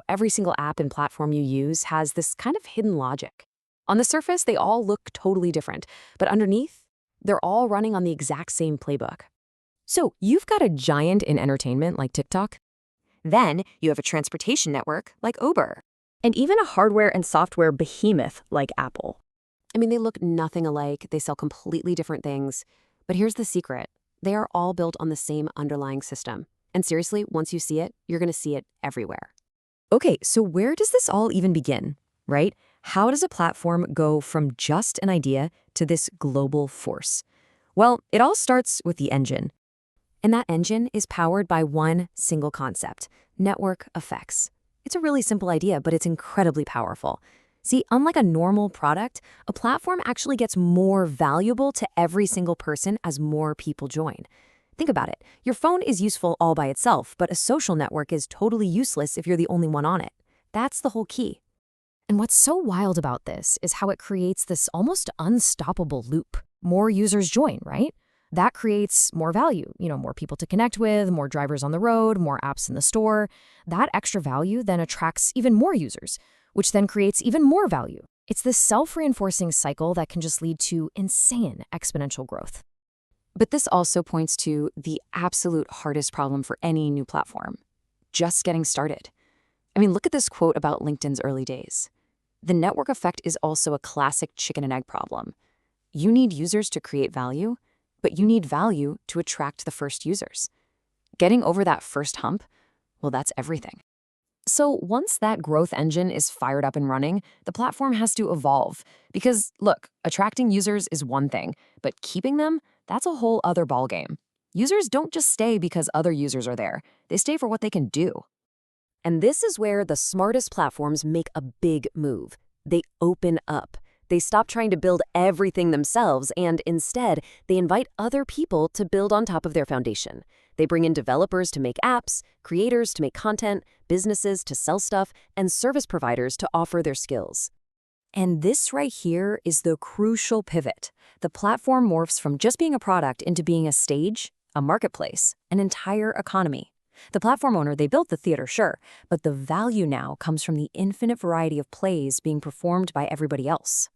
Every single app and platform you use has this kind of hidden logic. On the surface, they all look totally different, but underneath, they're all running on the exact same playbook. So you've got a giant in entertainment like TikTok. Then you have a transportation network like Uber. And even a hardware and software behemoth like Apple. They look nothing alike. They sell completely different things. But here's the secret. They are all built on the same underlying system. And seriously, once you see it, you're going to see it everywhere. Okay, so where does this all even begin, right? How does a platform go from just an idea to this global force? Well, it all starts with the engine. And that engine is powered by one single concept, network effects. It's a really simple idea, but it's incredibly powerful. See, unlike a normal product, a platform actually gets more valuable to every single person as more people join. Think about it. Your phone is useful all by itself, but a social network is totally useless if you're the only one on it. That's the whole key. And what's so wild about this is how it creates this almost unstoppable loop. More users join, right? That creates more value, more people to connect with, more drivers on the road, more apps in the store. That extra value then attracts even more users, which then creates even more value. It's this self-reinforcing cycle that can just lead to insane exponential growth. But this also points to the absolute hardest problem for any new platform: just getting started. Look at this quote about LinkedIn's early days. The network effect is also a classic chicken and egg problem. You need users to create value, but you need value to attract the first users. Getting over that first hump, well, that's everything. So once that growth engine is fired up and running, the platform has to evolve. Because, look, attracting users is one thing, but keeping them, that's a whole other ballgame. Users don't just stay because other users are there. They stay for what they can do. And this is where the smartest platforms make a big move. They open up. They stop trying to build everything themselves, and instead, they invite other people to build on top of their foundation. They bring in developers to make apps, creators to make content, businesses to sell stuff, and service providers to offer their skills. And this right here is the crucial pivot. The platform morphs from just being a product into being a stage, a marketplace, an entire economy. The platform owner, they built the theater, sure, but the value now comes from the infinite variety of plays being performed by everybody else.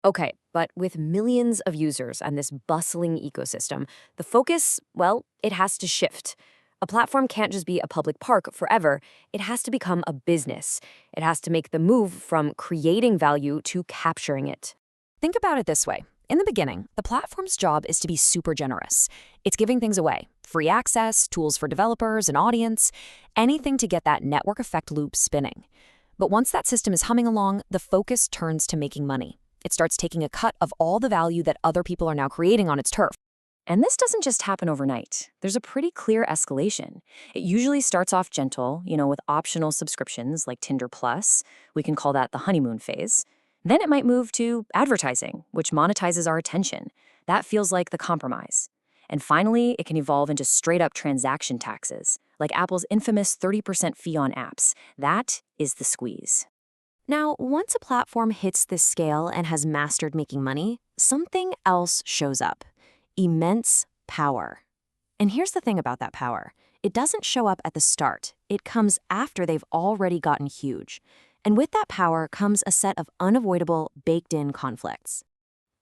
Okay, but with millions of users and this bustling ecosystem, the focus, well, it has to shift. A platform can't just be a public park forever. It has to become a business. It has to make the move from creating value to capturing it. Think about it this way. In the beginning, the platform's job is to be super generous. It's giving things away: free access, tools for developers, an audience, anything to get that network effect loop spinning. But once that system is humming along, the focus turns to making money. It starts taking a cut of all the value that other people are now creating on its turf. And this doesn't just happen overnight. There's a pretty clear escalation. It usually starts off gentle, with optional subscriptions like Tinder Plus. We can call that the honeymoon phase. Then it might move to advertising, which monetizes our attention. That feels like the compromise. And finally, it can evolve into straight-up transaction taxes, like Apple's infamous 30% fee on apps. That is the squeeze. Now, once a platform hits this scale and has mastered making money, something else shows up: immense power. And here's the thing about that power. It doesn't show up at the start. It comes after they've already gotten huge. And with that power comes a set of unavoidable, baked-in conflicts.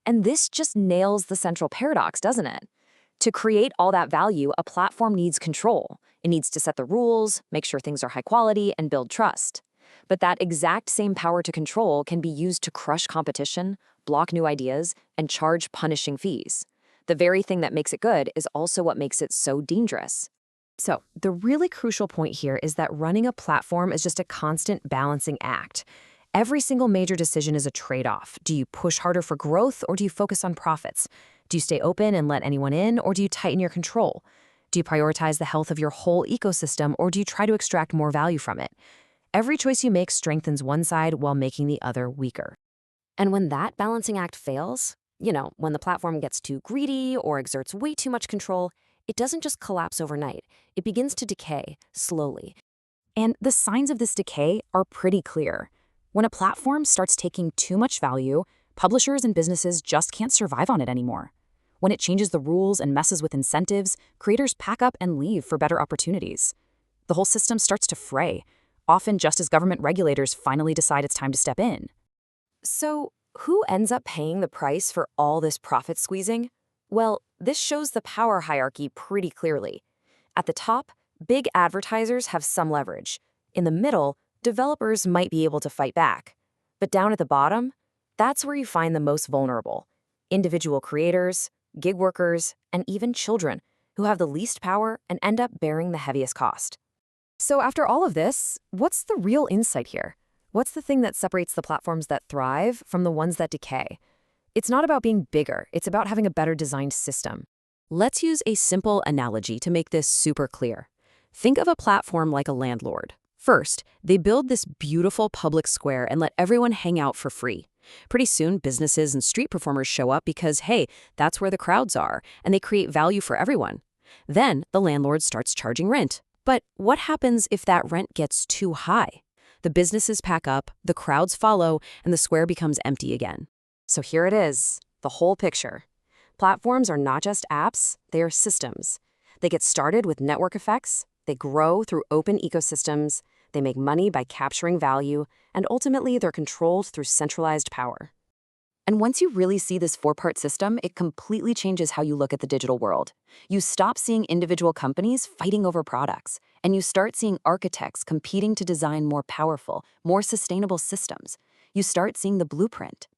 And this just nails the central paradox, doesn't it? To create all that value, a platform needs control. It needs to set the rules, make sure things are high quality, and build trust. But that exact same power to control can be used to crush competition, block new ideas, and charge punishing fees. The very thing that makes it good is also what makes it so dangerous. So, the really crucial point here is that running a platform is just a constant balancing act. Every single major decision is a trade-off. Do you push harder for growth, or do you focus on profits? Do you stay open and let anyone in, or do you tighten your control? Do you prioritize the health of your whole ecosystem, or do you try to extract more value from it? Every choice you make strengthens one side while making the other weaker. And when that balancing act fails, when the platform gets too greedy or exerts way too much control, it doesn't just collapse overnight. It begins to decay, slowly. And the signs of this decay are pretty clear. When a platform starts taking too much value, publishers and businesses just can't survive on it anymore. When it changes the rules and messes with incentives, creators pack up and leave for better opportunities. The whole system starts to fray. often just as government regulators finally decide it's time to step in. So, who ends up paying the price for all this profit squeezing? Well, this shows the power hierarchy pretty clearly. At the top, big advertisers have some leverage. In the middle, developers might be able to fight back. But down at the bottom, that's where you find the most vulnerable. Individual creators, gig workers, and even children, who have the least power and end up bearing the heaviest cost. So after all of this, what's the real insight here? What's the thing that separates the platforms that thrive from the ones that decay? It's not about being bigger, it's about having a better designed system. Let's use a simple analogy to make this super clear. Think of a platform like a landlord. First, they build this beautiful public square and let everyone hang out for free. Pretty soon, businesses and street performers show up because, hey, that's where the crowds are, and they create value for everyone. Then, the landlord starts charging rent. But what happens if that rent gets too high? The businesses pack up, the crowds follow, and the square becomes empty again. So here it is, the whole picture. Platforms are not just apps, they are systems. They get started with network effects, they grow through open ecosystems, they make money by capturing value, and ultimately they're controlled through centralized power. And once you really see this four-part system, it completely changes how you look at the digital world. You stop seeing individual companies fighting over products, and you start seeing architects competing to design more powerful, more sustainable systems. You start seeing the blueprint,